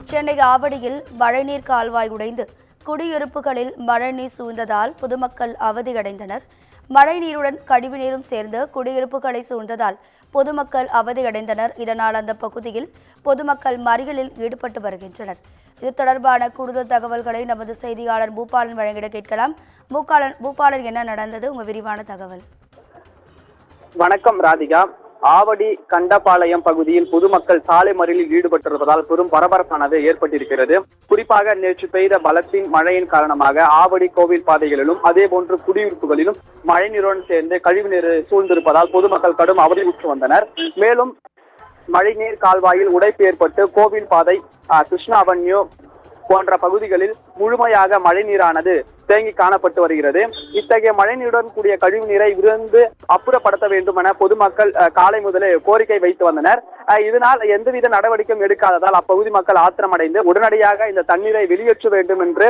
சென்னை ஆவடியில் மழைநீர் கால்வாய் உடைந்து குடியிருப்புகளில் மழைநீர் சூழ்ந்ததால் பொதுமக்கள் அவதியடைந்தனர். மழைநீருடன் கழிவுநீரும் சேர்ந்து குடியிருப்புகளை சூழ்ந்ததால் பொதுமக்கள் அவதியடைந்தனர். இதனால் அந்த பகுதியில் பொதுமக்கள் மறியலில் ஈடுபட்டு வருகின்றனர். இது தொடர்பான கூடுதல் தகவல்களை நமது செய்தியாளர் பூபாலன் வழங்கிட கேட்கலாம். பூபாலன், என்ன நடந்தது? உங்க விரிவான தகவல். வணக்கம் ராதிகா. ஆவடி கண்டபாளையம் பகுதியில் பொதுமக்கள் சாலை மறியலில் ஈடுபட்டிருப்பதால் பெரும் பரபரப்பானது ஏற்பட்டிருக்கிறது. குறிப்பாக நேற்று பெய்த பலத்தின் மழையின் காரணமாக ஆவடி கோவில் பாதைகளிலும் அதே போன்று குடியிருப்புகளிலும் மழைநீருடன் சேர்ந்து கழிவுநீர் சூழ்ந்திருப்பதால் பொதுமக்கள் கடும் அவதியுற்று வந்தனர். மேலும் மழைநீர் கால்வாயில் உடைப்பு ஏற்பட்டு கோவில் பாதை, கிருஷ்ணா அவென்யூ போன்ற பகுதிகளில் முழுமையாக மழைநீரானது தேங்கி காணப்பட்டு வருகிறது. இத்தகைய மழைநீருடன் கூடிய கழிவு நீரை விரைந்து அப்புறப்படுத்த வேண்டும் என பொதுமக்கள் காலை முதலே கோரிக்கை வைத்து வந்தனர். இதனால் எந்தவித நடவடிக்கையும் எடுக்காததால் அப்பகுதி மக்கள் ஆத்திரமடைந்து உடனடியாக இந்த தண்ணீரை வெளியேற்ற வேண்டும் என்று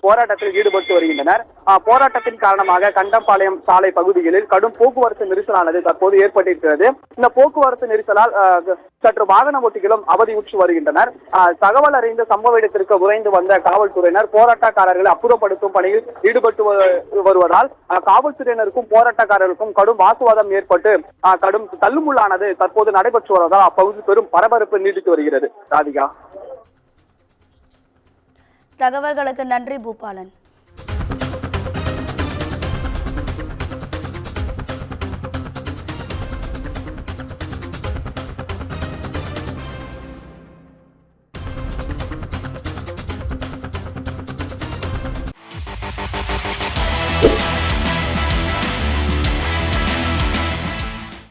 போராட்டத்தில் ஈடுபட்டு வருகின்றனர். போராட்டத்தின் காரணமாக கண்டபாளையம் சாலை பகுதிகளில் கடும் போக்குவரத்து நெரிசலானது தற்போது ஏற்பட்டிருக்கிறது. இந்த போக்குவரத்து நெரிசலால் சற்று வாகன ஓட்டிகளும் அவதியுற்று வருகின்றனர். தகவல் அறிந்த சம்பவ இடத்திற்கு விரைந்து வந்த காவல்துறையினர் போராட்டக்காரர்களை அப்புறப்படுத்தும் பணியில் ஈடுபட்டு வருவதால் காவல்துறையினருக்கும் போராட்டக்காரர்களுக்கும் கடும் வாக்குவாதம் ஏற்பட்டு கடும் தள்ளுமுள்ளானது தற்போது நடைபெற்று வருவதால் அப்பகுதி பெரும் பரபரப்பு நீடித்து வருகிறது. ராதிகா, தகவல்களுக்கு நன்றி பூபாலன்.